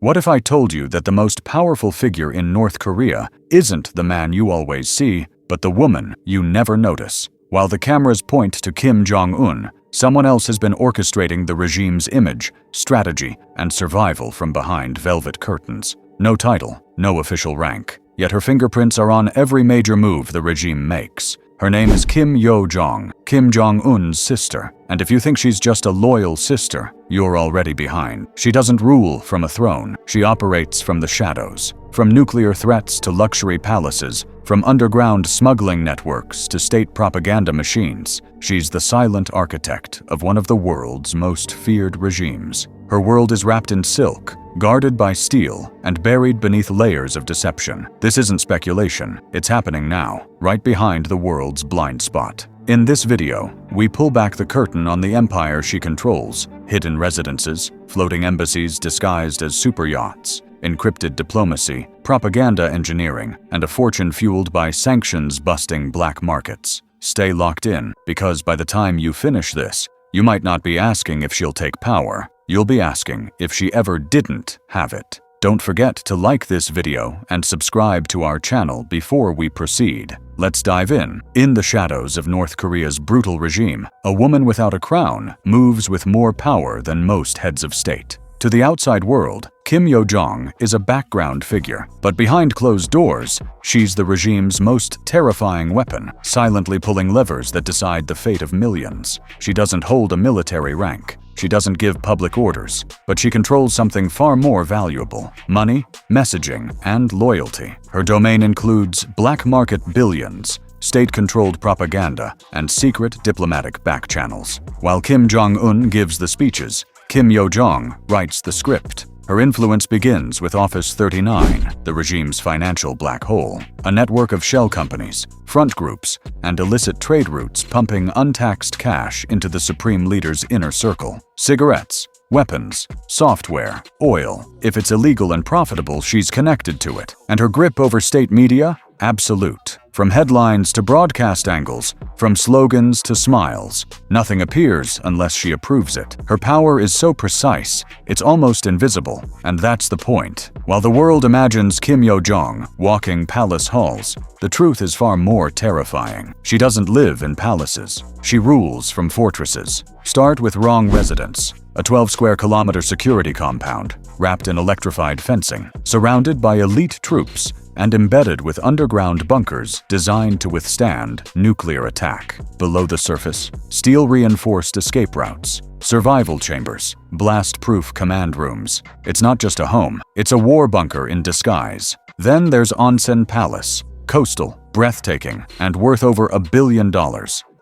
What if I told you that the most powerful figure in North Korea isn't the man you always see, but the woman you never notice? While the cameras point to Kim Jong-un, someone else has been orchestrating the regime's image, strategy, and survival from behind velvet curtains. No title, no official rank, yet her fingerprints are on every major move the regime makes. Her name is Yo Jong, Kim Jong-un's sister, and if you think she's just a loyal sister, you're already behind. She doesn't rule from a throne, she operates from the shadows. From nuclear threats to luxury palaces, from underground smuggling networks to state propaganda machines, she's the silent architect of one of the world's most feared regimes. Her world is wrapped in silk, guarded by steel, and buried beneath layers of deception. This isn't speculation, it's happening now, right behind the world's blind spot. In this video, we pull back the curtain on the empire she controls: hidden residences, floating embassies disguised as super yachts, encrypted diplomacy, propaganda engineering, and a fortune fueled by sanctions-busting black markets. Stay locked in, because by the time you finish this, you might not be asking if she'll take power. You'll be asking if she ever didn't have it. Don't forget to like this video and subscribe to our channel before we proceed. Let's dive in. In the shadows of North Korea's brutal regime, a woman without a crown moves with more power than most heads of state. To the outside world, Kim Yo Jong is a background figure, but behind closed doors, she's the regime's most terrifying weapon, silently pulling levers that decide the fate of millions. She doesn't hold a military rank. She doesn't give public orders, but she controls something far more valuable: money, messaging, and loyalty. Her domain includes black market billions, state-controlled propaganda, and secret diplomatic backchannels. While Kim Jong-un gives the speeches, Kim Yo Jong writes the script. Her influence begins with Office 39, the regime's financial black hole, a network of shell companies, front groups, and illicit trade routes pumping untaxed cash into the supreme leader's inner circle. Cigarettes, weapons, software, oil. If it's illegal and profitable, she's connected to it. And her grip over state media? Absolute. From headlines to broadcast angles, from slogans to smiles, nothing appears unless she approves it. Her power is so precise, it's almost invisible, and that's the point. While the world imagines Kim Yo Jong walking palace halls, the truth is far more terrifying. She doesn't live in palaces. She rules from fortresses. Start with Rong Residence, a 12-square-kilometer security compound, wrapped in electrified fencing, surrounded by elite troops, and embedded with underground bunkers designed to withstand nuclear attack. Below the surface, steel-reinforced escape routes, survival chambers, blast-proof command rooms. It's not just a home, it's a war bunker in disguise. Then there's Onsen Palace, coastal, breathtaking, and worth over $1 billion.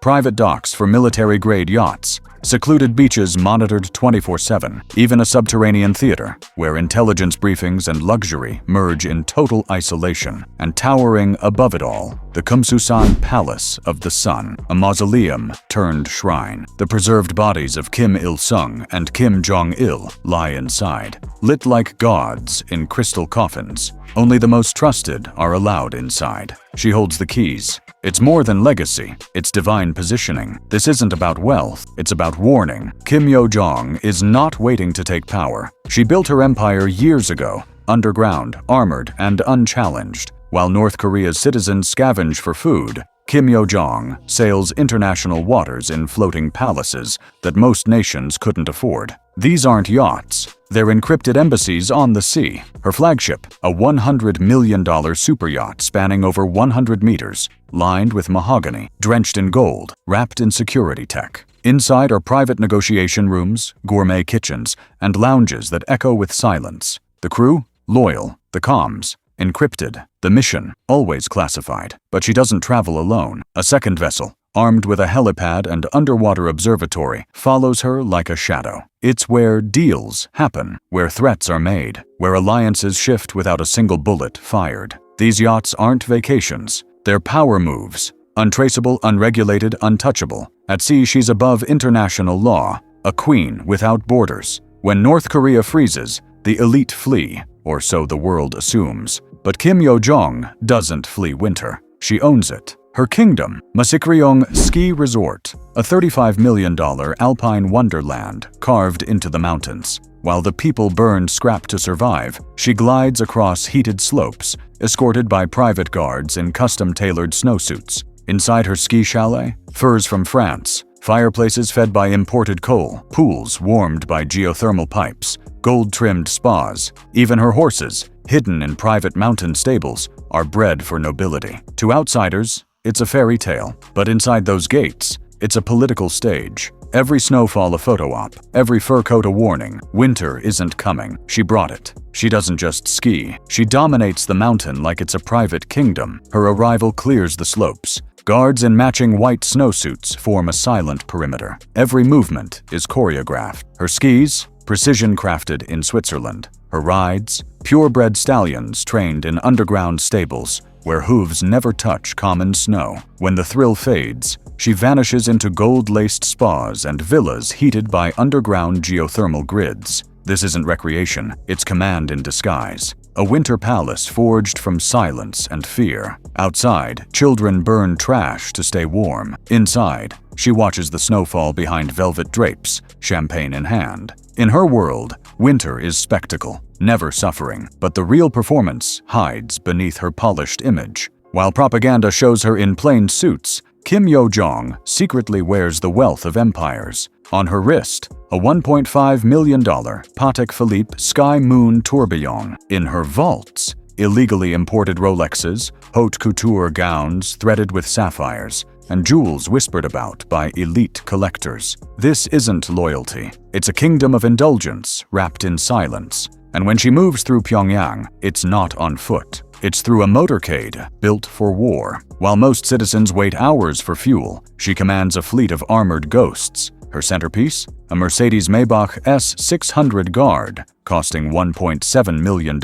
Private docks for military-grade yachts, secluded beaches monitored 24/7, even a subterranean theater where intelligence briefings and luxury merge in total isolation. And towering above it all, the Kumsusan Palace of the Sun, a mausoleum turned shrine. The preserved bodies of Kim Il-sung and Kim Jong-il lie inside, lit like gods in crystal coffins. Only the most trusted are allowed inside. She holds the keys. It's more than legacy, it's divine positioning. This isn't about wealth, it's about warning. Kim Yo Jong is not waiting to take power. She built her empire years ago, underground, armored, and unchallenged. While North Korea's citizens scavenge for food, Kim Yo Jong sails international waters in floating palaces that most nations couldn't afford. These aren't yachts. They're encrypted embassies on the sea. Her flagship, a $100 million super yacht spanning over 100 meters, lined with mahogany, drenched in gold, wrapped in security tech. Inside are private negotiation rooms, gourmet kitchens, and lounges that echo with silence. The crew? Loyal. The comms? Encrypted. The mission? Always classified. But she doesn't travel alone. A second vessel, armed with a helipad and underwater observatory, follows her like a shadow. It's where deals happen, where threats are made, where alliances shift without a single bullet fired. These yachts aren't vacations. They're power moves. Untraceable, unregulated, untouchable. At sea, she's above international law, a queen without borders. When North Korea freezes, the elite flee, or so the world assumes. But Kim Yo Jong doesn't flee winter. She owns it. Her kingdom, Masikryong Ski Resort, a $35 million alpine wonderland carved into the mountains. While the people burn scrap to survive, she glides across heated slopes, escorted by private guards in custom-tailored snowsuits. Inside her ski chalet, furs from France, fireplaces fed by imported coal, pools warmed by geothermal pipes, gold-trimmed spas. Even her horses, hidden in private mountain stables, are bred for nobility. To outsiders, it's a fairy tale, but inside those gates, it's a political stage. Every snowfall a photo op, every fur coat a warning. Winter isn't coming. She brought it. She doesn't just ski. She dominates the mountain like it's a private kingdom. Her arrival clears the slopes. Guards in matching white snowsuits form a silent perimeter. Every movement is choreographed. Her skis, precision crafted in Switzerland. Her rides, purebred stallions trained in underground stables where hooves never touch common snow. When the thrill fades, she vanishes into gold-laced spas and villas heated by underground geothermal grids. This isn't recreation, it's command in disguise. A winter palace forged from silence and fear. Outside, children burn trash to stay warm. Inside, she watches the snowfall behind velvet drapes, champagne in hand. In her world, winter is spectacle, never suffering, but the real performance hides beneath her polished image. While propaganda shows her in plain suits, Yo Jong secretly wears the wealth of empires. On her wrist, a $1.5 million Patek Philippe Sky Moon tourbillon. In her vaults, illegally imported Rolexes, haute couture gowns threaded with sapphires, and jewels whispered about by elite collectors. This isn't loyalty. It's a kingdom of indulgence wrapped in silence. And when she moves through Pyongyang, it's not on foot. It's through a motorcade built for war. While most citizens wait hours for fuel, she commands a fleet of armored ghosts. Her centerpiece? A Mercedes-Maybach S600 Guard, costing $1.7 million.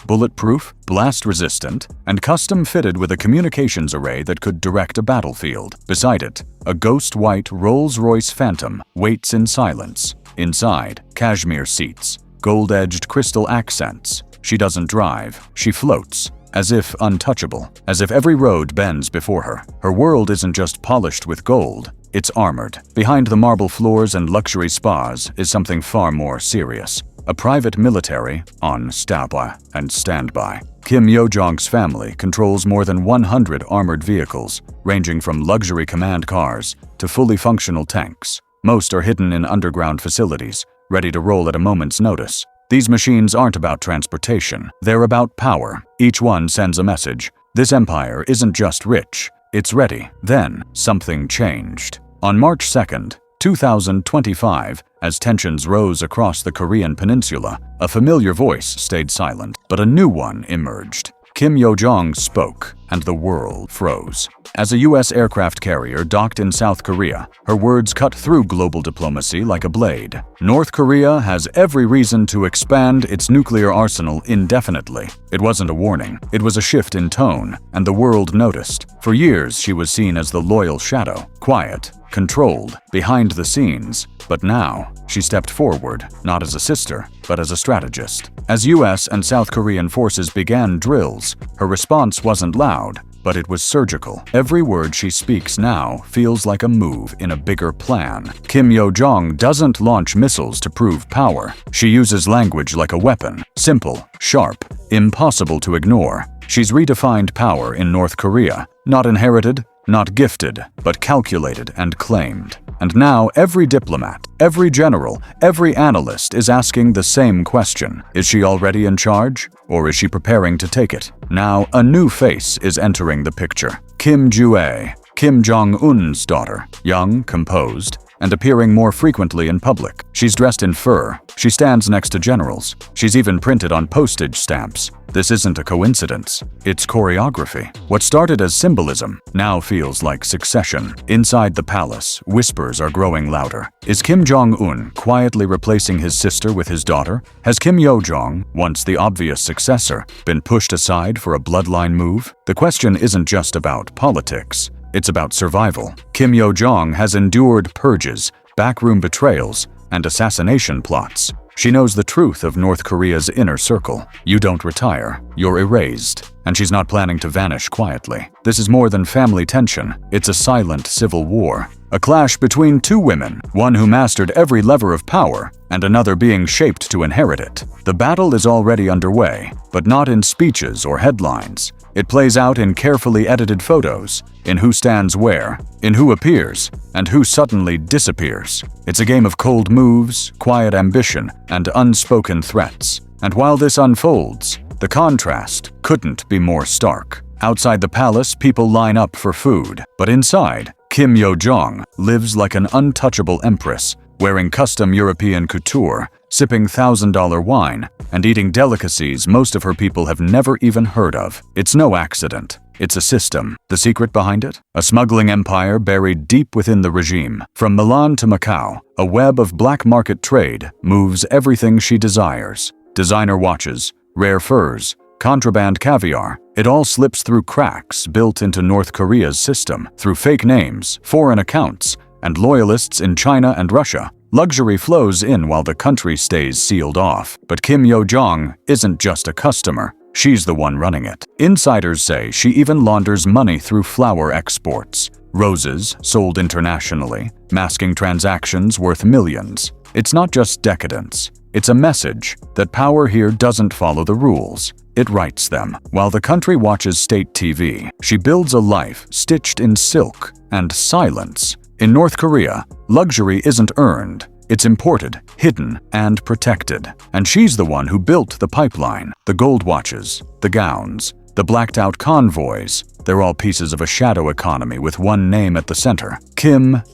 Bulletproof, blast-resistant, and custom-fitted with a communications array that could direct a battlefield. Beside it, a ghost-white Rolls-Royce Phantom waits in silence. Inside, cashmere seats, gold-edged crystal accents. She doesn't drive, she floats, as if untouchable, as if every road bends before her. Her world isn't just polished with gold, it's armored. Behind the marble floors and luxury spas is something far more serious. A private military on standby. Yo Jong's family controls more than 100 armored vehicles, ranging from luxury command cars to fully functional tanks. Most are hidden in underground facilities, ready to roll at a moment's notice. These machines aren't about transportation, they're about power. Each one sends a message. This empire isn't just rich, it's ready. Then, something changed. On March 2nd, 2025, as tensions rose across the Korean peninsula, a familiar voice stayed silent, but a new one emerged. Yo Jong spoke, and the world froze. As a U.S. aircraft carrier docked in South Korea, her words cut through global diplomacy like a blade. North Korea has every reason to expand its nuclear arsenal indefinitely. It wasn't a warning, it was a shift in tone, and the world noticed. For years, she was seen as the loyal shadow, quiet, controlled, behind the scenes. But now, she stepped forward, not as a sister, but as a strategist. As US and South Korean forces began drills, her response wasn't loud, but it was surgical. Every word she speaks now feels like a move in a bigger plan. Yo Jong doesn't launch missiles to prove power. She uses language like a weapon, simple, sharp, impossible to ignore. She's redefined power in North Korea, not inherited, not gifted, but calculated and claimed. And now every diplomat, every general, every analyst is asking the same question. Is she already in charge? Or is she preparing to take it? Now a new face is entering the picture. Kim Ju-ae, Kim Jong-un's daughter, young, composed, and appearing more frequently in public. She's dressed in fur. She stands next to generals. She's even printed on postage stamps. This isn't a coincidence. It's choreography. What started as symbolism now feels like succession. Inside the palace, whispers are growing louder. Is Kim Jong-un quietly replacing his sister with his daughter? Has Yo Jong, once the obvious successor, been pushed aside for a bloodline move? The question isn't just about politics. It's about survival. Yo Jong has endured purges, backroom betrayals, and assassination plots. She knows the truth of North Korea's inner circle. You don't retire, you're erased. And she's not planning to vanish quietly. This is more than family tension, it's a silent civil war. A clash between two women, one who mastered every lever of power, and another being shaped to inherit it. The battle is already underway, but not in speeches or headlines. It plays out in carefully edited photos, in who stands where, in who appears, and who suddenly disappears. It's a game of cold moves, quiet ambition, and unspoken threats. And while this unfolds, the contrast couldn't be more stark. Outside the palace, people line up for food, but inside, Yo Jong lives like an untouchable empress, wearing custom European couture, sipping $1,000 wine, and eating delicacies most of her people have never even heard of. It's no accident. It's a system. The secret behind it? A smuggling empire buried deep within the regime. From Milan to Macau, a web of black market trade moves everything she desires. Designer watches, rare furs, contraband caviar. It all slips through cracks built into North Korea's system, through fake names, foreign accounts, and loyalists in China and Russia. Luxury flows in while the country stays sealed off. But Yo Jong isn't just a customer. She's the one running it. Insiders say she even launders money through flower exports. Roses sold internationally, masking transactions worth millions. It's not just decadence. It's a message that power here doesn't follow the rules. It writes them. While the country watches state TV, she builds a life stitched in silk and silence. In North Korea, luxury isn't earned. It's imported, hidden, and protected. And she's the one who built the pipeline, the gold watches, the gowns, the blacked-out convoys. They're all pieces of a shadow economy with one name at the center,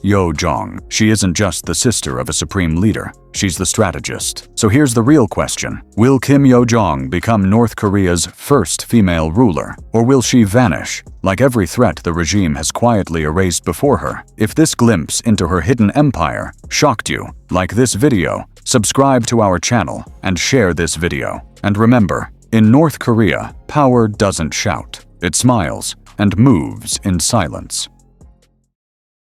Yo Jong. She isn't just the sister of a supreme leader. She's the strategist. So here's the real question. Will Yo Jong become North Korea's first female ruler? Or will she vanish, like every threat the regime has quietly erased before her? If this glimpse into her hidden empire shocked you, like this video, subscribe to our channel, and share this video. And remember, in North Korea, power doesn't shout. It smiles and moves in silence.